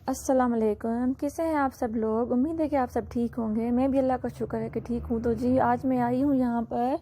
अस्सलाम वालेकुम। कैसे हैं आप सब लोग? उम्मीद है कि आप सब ठीक होंगे। मैं भी अल्लाह का शुक्र है कि ठीक हूँ। तो जी आज मैं आई हूँ यहाँ पर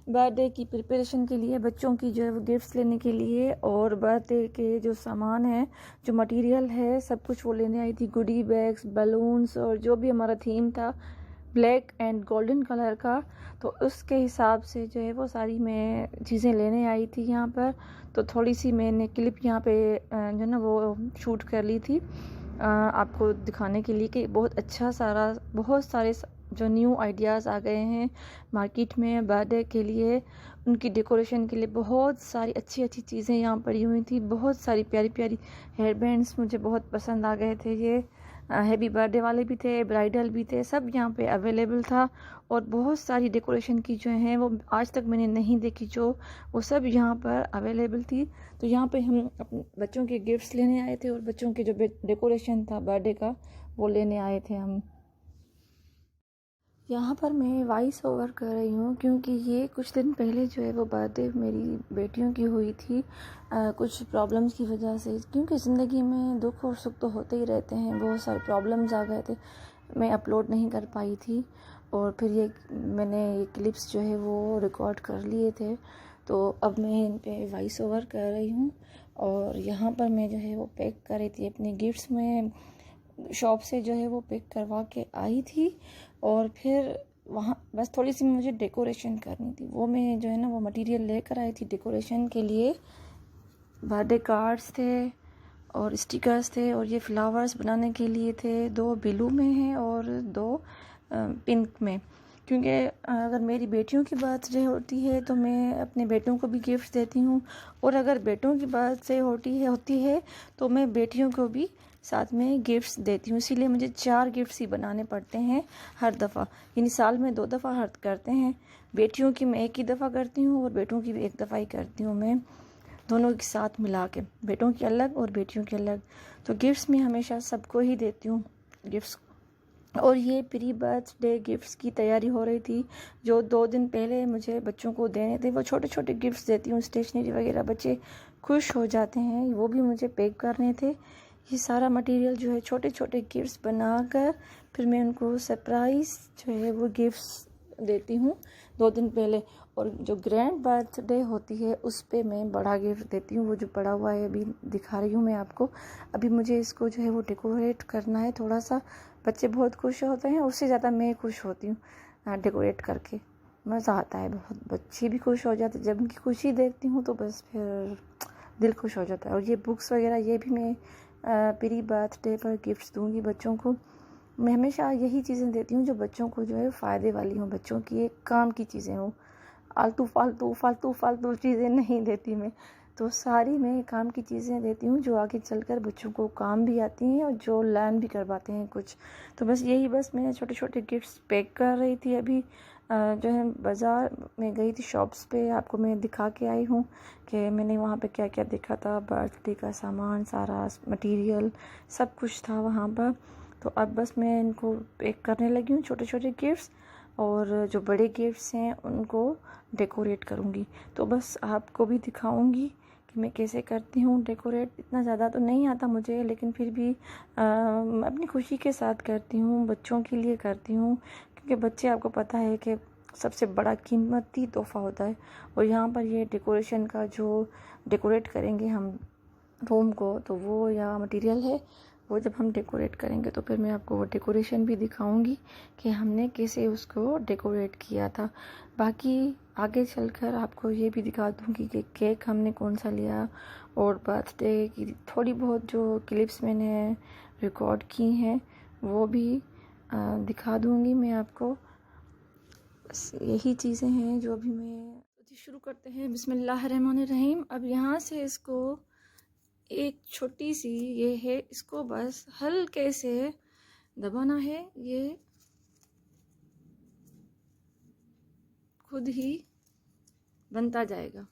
बर्थडे की प्रिपरेशन के लिए, बच्चों की जो है वो गिफ्ट्स लेने के लिए, और बर्थडे के जो सामान है, जो मटेरियल है, सब कुछ वो लेने आई थी। गुडी बैग्स, बलून्स, और जो भी हमारा थीम था ब्लैक एंड गोल्डन कलर का, तो उसके हिसाब से जो है वो सारी मैं चीज़ें लेने आई थी यहाँ पर। तो थोड़ी सी मैंने क्लिप यहाँ पे जो ना वो शूट कर ली थी आपको दिखाने के लिए कि बहुत सारे जो न्यू आइडियाज़ आ गए हैं मार्केट में बर्थडे के लिए, उनकी डेकोरेशन के लिए बहुत सारी अच्छी अच्छी चीज़ें यहाँ पड़ी हुई थी। बहुत सारी प्यारी प्यारी हेयर बैंड्स मुझे बहुत पसंद आ गए थे। ये हैप्पी बर्थडे वाले भी थे, ब्राइडल भी थे, सब यहाँ पे अवेलेबल था। और बहुत सारी डेकोरेशन की जो है वो आज तक मैंने नहीं देखी, जो वो सब यहाँ पर अवेलेबल थी। तो यहाँ पे हम अपने बच्चों के गिफ्ट्स लेने आए थे, और बच्चों के जो डेकोरेशन था बर्थडे का वो लेने आए थे हम। यहाँ पर मैं वॉइस ओवर कर रही हूँ क्योंकि ये कुछ दिन पहले जो है वो बर्थडे मेरी बेटियों की हुई थी, कुछ प्रॉब्लम्स की वजह से। क्योंकि ज़िंदगी में दुख और सुख तो होते ही रहते हैं, बहुत सारे प्रॉब्लम्स आ गए थे, मैं अपलोड नहीं कर पाई थी। और फिर मैंने ये क्लिप्स जो है वो रिकॉर्ड कर लिए थे, तो अब मैं इन पे वॉइस ओवर कर रही हूँ। और यहाँ पर मैं जो है वो पैक कर रही थी अपने गिफ्ट्स में, शॉप से जो है वो पिक करवा के आई थी। और फिर वहाँ बस थोड़ी सी मुझे डेकोरेशन करनी थी, वो मैं जो है ना वो मटेरियल लेकर आई थी डेकोरेशन के लिए। बर्थडे कार्ड्स थे और स्टिकर्स थे, और ये फ्लावर्स बनाने के लिए थे। 2 ब्लू में हैं और 2 पिंक में। क्योंकि अगर मेरी बेटियों की बर्थडे होती है तो मैं अपने बेटों को भी गिफ्ट देती हूँ, और अगर बेटों की बर्थडे होती है तो मैं बेटियों को भी साथ में गिफ्ट्स देती हूँ। इसीलिए मुझे 4 गिफ्ट्स ही बनाने पड़ते हैं हर दफ़ा, यानी साल में 2 दफ़ा हर करते हैं। बेटियों की मैं एक ही दफ़ा करती हूँ और बेटों की भी एक दफ़ा ही करती हूँ मैं, दोनों के साथ मिला के, बेटों की अलग और बेटियों की अलग। तो गिफ्ट्स में हमेशा सबको ही देती हूँ गिफ्ट्स। और ये प्री बर्थडे गिफ्ट्स की तैयारी हो रही थी, जो 2 दिन पहले मुझे बच्चों को देने थे। वो छोटे छोटे गिफ्ट्स देती हूँ, स्टेशनरी वगैरह, बच्चे खुश हो जाते हैं, वो भी मुझे पैक करने थे। ये सारा मटेरियल जो है छोटे छोटे गिफ्ट्स बनाकर फिर मैं उनको सरप्राइज़ जो है वो गिफ्ट्स देती हूँ 2 दिन पहले। और जो ग्रैंड बर्थडे होती है उस पे मैं बड़ा गिफ्ट देती हूँ। वो जो पड़ा हुआ है अभी दिखा रही हूँ मैं आपको। अभी मुझे इसको जो है वो डेकोरेट करना है थोड़ा सा। बच्चे बहुत खुश होते हैं, उससे ज़्यादा मैं खुश होती हूँ डेकोरेट करके, मज़ा आता है बहुत। बच्चे भी खुश हो जाते, जब उनकी खुशी देखती हूँ तो बस फिर दिल खुश हो जाता है। और ये बुक्स वगैरह ये भी मैं प्री बर्थडे पर गिफ्ट्स दूँगी बच्चों को। मैं हमेशा यही चीज़ें देती हूँ जो बच्चों को जो है फ़ायदे वाली हों, बच्चों की एक काम की चीज़ें हों। आलतू फालतू फालतू फालतू चीज़ें नहीं देती मैं, तो सारी मैं काम की चीज़ें देती हूँ जो आगे चलकर बच्चों को काम भी आती हैं और जो लर्न भी करवाते हैं कुछ। तो बस मैं छोटे छोटे गिफ्ट्स पैक कर रही थी अभी। जो है बाज़ार में गई थी, शॉप्स पे आपको मैं दिखा के आई हूँ कि मैंने वहाँ पे क्या क्या देखा था। बर्थडे का सामान, सारा मटेरियल, सब कुछ था वहाँ पर। तो अब बस मैं इनको पैक करने लगी हूँ छोटे छोटे गिफ्ट्स, और जो बड़े गिफ्ट्स हैं उनको डेकोरेट करूँगी। तो बस आपको भी दिखाऊँगी कि मैं कैसे करती हूँ डेकोरेट। इतना ज़्यादा तो नहीं आता मुझे, लेकिन फिर भी अपनी खुशी के साथ करती हूँ, बच्चों के लिए करती हूँ। क्योंकि बच्चे, आपको पता है कि सबसे बड़ा कीमती तोहफ़ा होता है। और यहाँ पर ये डेकोरेशन का जो डेकोरेट करेंगे हम रूम को, तो वो या मटेरियल है, वो जब हम डेकोरेट करेंगे तो फिर मैं आपको वो डेकोरेशन भी दिखाऊंगी कि हमने कैसे उसको डेकोरेट किया था। बाकी आगे चलकर आपको ये भी दिखा दूंगी कि केक हमने कौन सा लिया, और बर्थडे की थोड़ी बहुत जो क्लिप्स मैंने रिकॉर्ड की हैं वो भी दिखा दूंगी मैं आपको। बस यही चीज़ें हैं जो अभी मैं शुरू करते हैं। बिस्मिल्लाहिर्रहमानिर्रहीम। अब यहाँ से इसको एक छोटी सी ये है, इसको बस हल्के से दबाना है, ये खुद ही बनता जाएगा।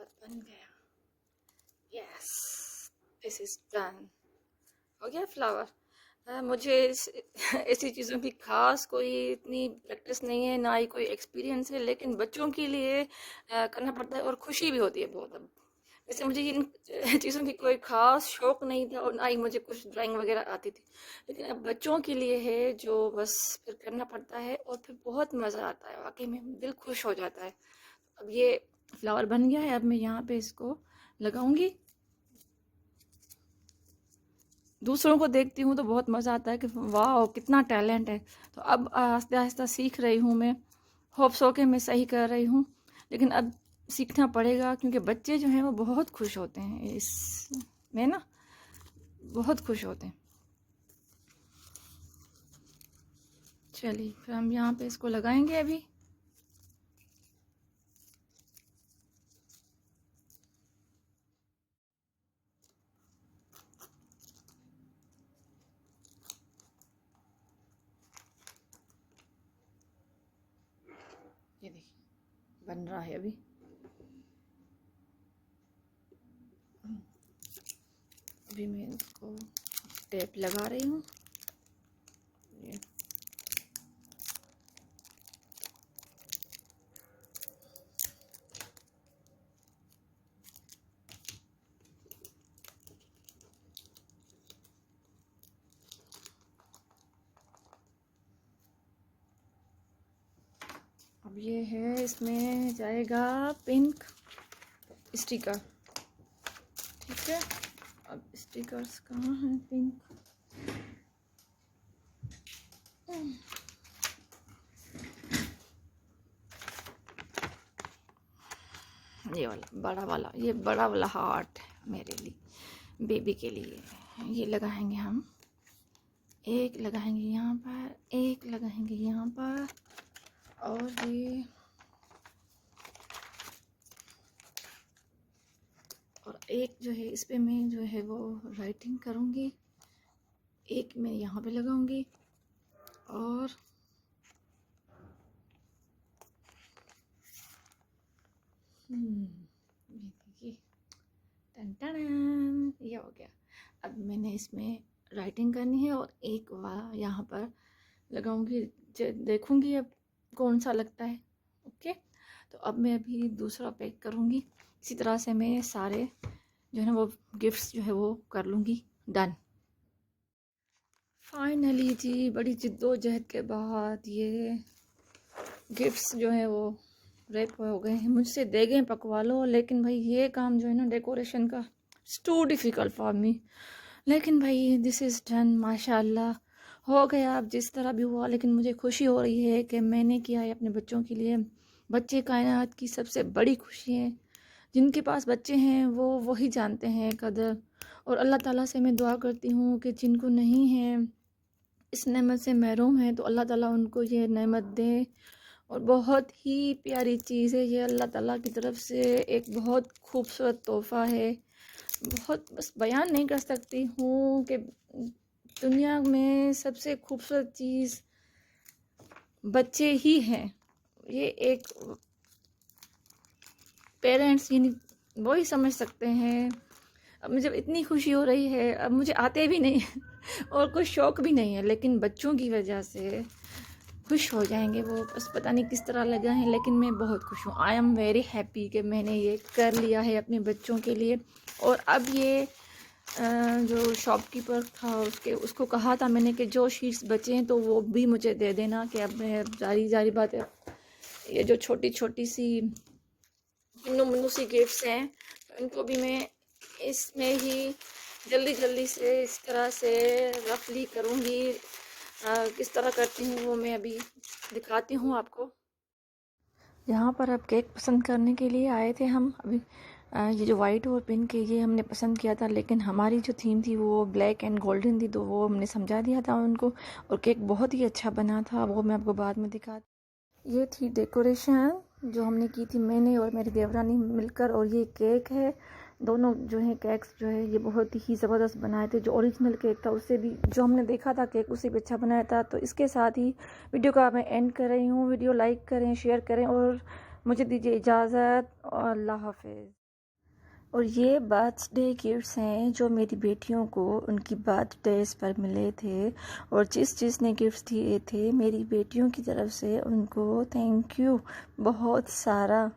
फ्लावर बन गया। Yes, this is done. हो गया फ्लावर। मुझे ऐसी चीज़ों की खास कोई इतनी प्रैक्टिस नहीं है, ना ही कोई एक्सपीरियंस है, लेकिन बच्चों के लिए करना पड़ता है और खुशी भी होती है बहुत। अब वैसे मुझे इन चीज़ों की कोई खास शौक नहीं था और ना ही मुझे कुछ ड्राइंग वगैरह आती थी, लेकिन अब बच्चों के लिए है जो बस फिर करना पड़ता है और फिर बहुत मज़ा आता है, वाकई में दिल खुश हो जाता है। अब ये फ्लावर बन गया है, अब मैं यहाँ पे इसको लगाऊंगी। दूसरों को देखती हूँ तो बहुत मज़ा आता है कि वाह कितना टैलेंट है। तो अब आहिस्ता आहिस्ता सीख रही हूँ मैं। होप्स हो के मैं सही कर रही हूँ, लेकिन अब सीखना पड़ेगा क्योंकि बच्चे जो हैं वो बहुत खुश होते हैं इसमें ना, बहुत खुश होते हैं। चलिए फिर हम यहाँ पे इसको लगाएंगे अभी। ये देखिए बन रहा है अभी। अभी मैं इसको टेप लगा रही हूँ। अब ये है, इसमें जाएगा पिंक स्टिकर। ठीक है, अब स्टिकर्स कहाँ हैं पिंक? ये वाला बड़ा वाला, ये बड़ा वाला हार्ट मेरे लिए, बेबी के लिए। ये लगाएंगे हम, एक लगाएंगे यहाँ पर, एक लगाएंगे यहाँ पर, और ये और एक जो है इस पे मैं जो है वो राइटिंग करूँगी। एक मैं यहाँ पे लगाऊंगी और ये देखिए, टन टन, ये हो गया। अब मैंने इसमें राइटिंग करनी है और एक यहाँ पर लगाऊंगी, देखूंगी अब कौन सा लगता है। ओके, तो अब मैं अभी दूसरा पैक करूंगी। इसी तरह से मैं सारे जो है ना वो गिफ्ट्स जो है वो कर लूँगी। डन। फाइनली जी, बड़ी जिद्दोजहद के बाद ये गिफ्ट्स जो है वो रैप हो गए हैं। मुझसे दे गए पकवा लो, लेकिन भाई ये काम जो है ना डेकोरेशन का, it's too difficult for me. लेकिन भाई दिस इज़ डन, माशाल्लाह हो गया। अब जिस तरह भी हुआ, लेकिन मुझे खुशी हो रही है कि मैंने किया है अपने बच्चों के लिए। बच्चे कायनात की सबसे बड़ी खुशी है। जिनके पास बच्चे हैं वो वही जानते हैं कदर। और अल्लाह ताला से मैं दुआ करती हूँ कि जिनको नहीं है, इस नेमत से महरूम है, तो अल्लाह ताला उनको ये नेमत दे। और बहुत ही प्यारी चीज़ है ये, अल्लाह ताला की तरफ से एक बहुत खूबसूरत तोहफ़ा है। बहुत बस बयान नहीं कर सकती हूँ कि दुनिया में सबसे खूबसूरत चीज़ बच्चे ही हैं। ये एक पेरेंट्स ही वही समझ सकते हैं। अब मुझे इतनी खुशी हो रही है, अब मुझे आते भी नहीं और कोई शौक़ भी नहीं है, लेकिन बच्चों की वजह से खुश हो जाएंगे वो। बस पता नहीं किस तरह लगा है, लेकिन मैं बहुत खुश हूँ। आई एम वेरी हैप्पी कि मैंने ये कर लिया है अपने बच्चों के लिए। और अब ये जो शॉपकीपर था उसको कहा था मैंने कि जो शीट्स बचे हैं तो वो भी मुझे दे देना। कि अब मैं जारी बात है, ये जो छोटी छोटी सी मुन्नू सी गिफ्ट्स हैं, तो इनको भी मैं इसमें ही जल्दी से इस तरह से रफली करूँगी। किस तरह करती हूँ वो मैं अभी दिखाती हूँ आपको। यहाँ पर अब केक पसंद करने के लिए आए थे हम। अभी ये जो वाइट और पिंक है ये हमने पसंद किया था, लेकिन हमारी जो थीम थी वो ब्लैक एंड गोल्डन थी, तो वो हमने समझा दिया था उनको। और केक बहुत ही अच्छा बना था, वो मैं आपको बाद में दिखाती। ये थी डेकोरेशन जो हमने की थी, मैंने और मेरी देवरानी मिलकर। और ये केक है, दोनों जो है केक्स जो है ये बहुत ही ज़बरदस्त बनाए थे। जो ओरिजिनल केक था उससे भी, जो हमने देखा था केक उससे भी अच्छा बनाया था। तो इसके साथ ही वीडियो का मैं एंड कर रही हूँ। वीडियो लाइक करें, शेयर करें और मुझे दीजिए इजाज़त। और अल्लाह हाफिज़। और ये बर्थडे गिफ्ट्स हैं जो मेरी बेटियों को उनकी बर्थडेज पर मिले थे। और जिसने गिफ्ट्स दिए थे मेरी बेटियों की तरफ से उनको थैंक यू बहुत सारा।